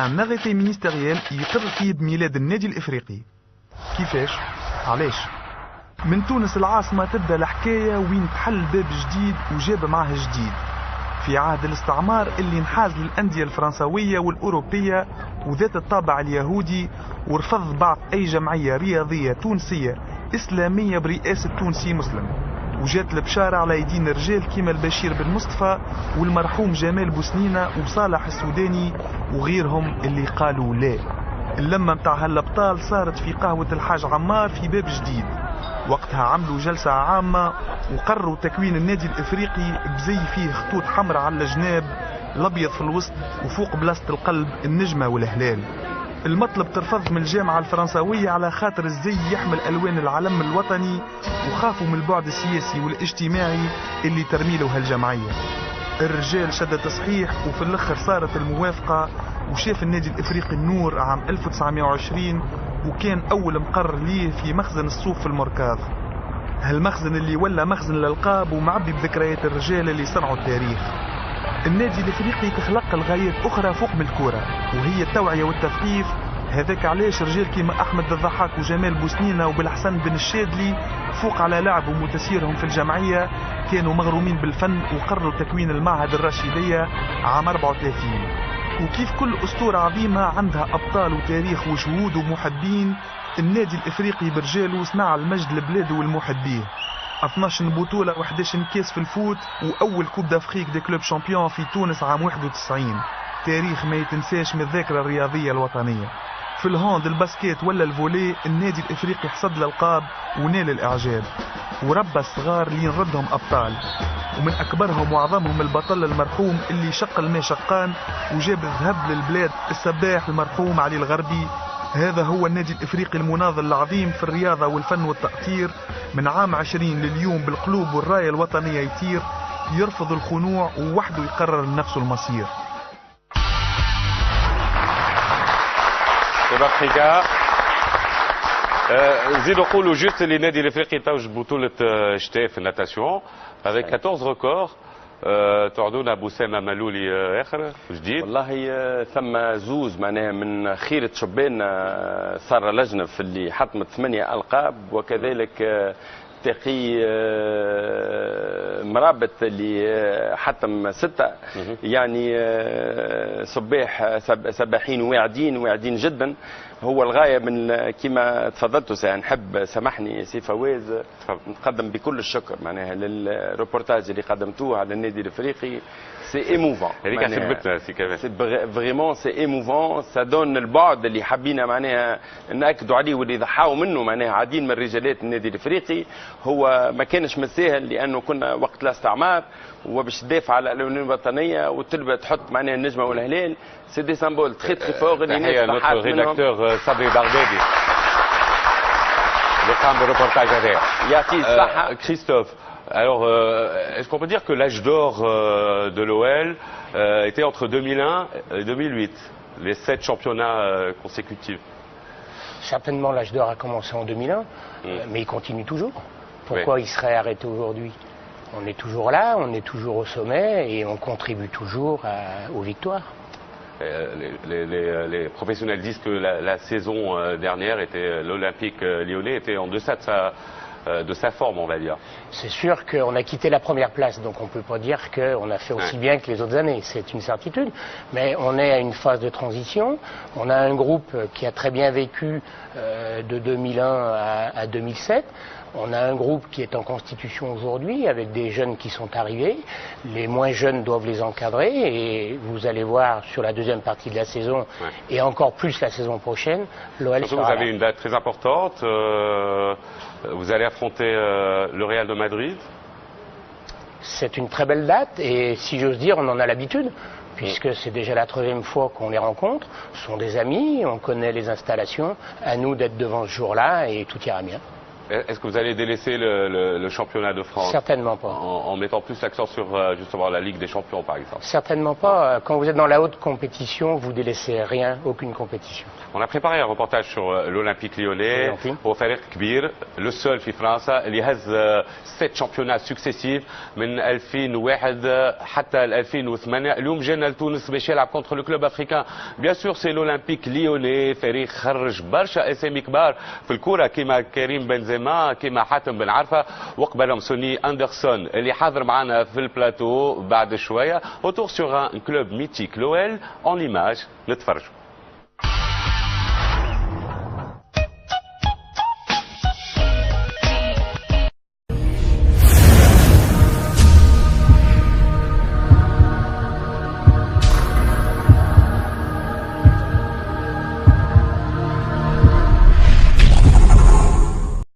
ان اريتي مينيستيريال يقر فيه بميلاد النادي الافريقي. كيفاش؟ علاش؟ من تونس العاصمة تبدا الحكاية وين تحل باب جديد وجاب معه جديد في عهد الاستعمار اللي انحاز للأندية الفرنسوية والأوروبية وذات الطابع اليهودي، ورفض بعض أي جمعية رياضية تونسية إسلامية برئاسة تونسي مسلم. وجات البشارة على يدين رجال كيما البشير بن مصطفى والمرحوم جمال بوسنينة وصالح السوداني وغيرهم اللي قالوا لا. اللمة متاع هالابطال صارت في قهوة الحاج عمار في باب جديد. وقتها عملوا جلسة عامة وقرروا تكوين النادي الافريقي بزي فيه خطوط حمراء على الجناب، الابيض في الوسط، وفوق بلاصة القلب النجمة والهلال. المطلب ترفض من الجامعة الفرنسوية على خاطر الزي يحمل الوان العلم الوطني، وخافوا من البعد السياسي والاجتماعي اللي ترميله هالجمعية. الرجال شد تصحيح وفي الاخر صارت الموافقة، وشاف النادي الافريقي النور عام 1920 وكان اول مقر ليه في مخزن الصوف في المركاض. هالمخزن اللي ولا مخزن الالقاب ومعبي بذكريات الرجال اللي صنعوا التاريخ. النادي الافريقي تخلق الغايات اخرى فوق من الكرة وهي التوعية والتثقيف. هذاك علاش رجال كيما احمد الضحاك وجمال بوسنينة وبالحسن بن الشادلي فوق على لعبهم وتسييرهم في الجمعية كانوا مغرومين بالفن وقرروا تكوين المعهد الرشيدية عام 34. وكيف كل أسطورة عظيمة عندها أبطال وتاريخ وشهود ومحبين، النادي الإفريقي برجاله صنع المجد لبلاده والمحبيه. 12 بطولة و11 كاس في الفوت وأول كوب دافريك دي كلوب شامبيون في تونس عام 91. تاريخ ما يتنساش من الذاكرة الرياضية الوطنية. في الهاند الباسكيت ولا الفولي النادي الإفريقي حصد الألقاب ونال الإعجاب وربى الصغار اللي نردهم أبطال، ومن أكبرهم وأعظمهم البطل المرحوم اللي شق الماء شقان وجاب الذهب للبلاد السباح المرحوم علي الغربي. هذا هو النادي الإفريقي المناضل العظيم في الرياضة والفن والتأطير. من عام 20 لليوم بالقلوب والراية الوطنية يطير، يرفض الخنوع ووحده يقرر لنفسه المصير. أفريقيا زيد نقولوا جوست اللي النادي الافريقي توج بطولة شتاء في الناتاسيون avec 14 records. تعدونا بوسامة ملولي اخر جديد. والله ثم زوز معناها من خيرة شبان سارة لجنف اللي حطمت 8 ألقاب، وكذلك تقي مرابط اللي حتم 6. يعني سباحين واعدين جدا. هو الغايه من كما تفضلتوا سنحب سامحني سي فواز نقدم بكل الشكر معناها للروبورتاج اللي قدمتوه على النادي الافريقي. سي ايموفون هذيك خدمتنا سي كمان. سي فريمون سي ايموفون. سادون البعد اللي حبينا معناها ناكدوا عليه واللي ضحاوا منه معناها عديد من رجالات النادي الافريقي. هو ما كانش مساهل لانه كنا وقت الاستعمار وباش تدافع على الالوان الوطنيه وتلبى تحط معناها النجمه والهلال. سي دي سامبول تري تري فور اللي الناس ضحات منهم. ريداكتور صبري بغدادي اللي قام بالروبورتاج هذا. يعطيه الصحه. Christophe, alors est-ce qu'on peut dire que l'âge d'or de l'OL était entre 2001 et 2008, les 7 championnats consécutifs? Certainement l'âge d'or a commencé en 2001, mais il continue toujours. Pourquoi il serait arrêté aujourd'hui? On est toujours là, on est toujours au sommet et on contribue toujours aux victoires. Les professionnels disent que la saison dernière, l'Olympique lyonnais était en deçà de sa forme, on va dire. C'est sûr qu'on a quitté la première place, donc on ne peut pas dire qu'on a fait aussi bien que les autres années, c'est une certitude. Mais on est à une phase de transition, on a un groupe qui a très bien vécu de 2001 à 2007. On a un groupe qui est en constitution aujourd'hui avec des jeunes qui sont arrivés. Les moins jeunes doivent les encadrer et vous allez voir sur la deuxième partie de la saison et encore plus la saison prochaine, l'OL sera vous avez une date très importante. Vous allez affronter le Real de Madrid. C'est une très belle date et si j'ose dire, on en a l'habitude. Puisque c'est déjà la 3e fois qu'on les rencontre, ce sont des amis, on connaît les installations, à nous d'être devant ce jour-là et tout ira bien. Est-ce que vous allez délaisser le championnat de France? Certainement pas. En mettant plus l'accent sur justement la Ligue des Champions, par exemple? Certainement pas. Quand vous êtes dans la haute compétition, vous délaissez rien, aucune compétition. On a préparé un reportage sur l'Olympique lyonnais au فريق كبير, le seul في فرنسا اللي هز 7 championnats successifs من 2001 حتى 2008. اليوم جانا لتونس باش يلعب contre le club africain. Bien sûr c'est l'Olympique lyonnais, فريق خرج برشا اسامي كبار في الكرة كيما كريم بنزيما كيما حاتم بن عرفة وقبلهم سوني اندرسون اللي حاضر معنا في البلاتو بعد شوية. Autour sur un club mythique, l'OL, en images, نتفرجوا.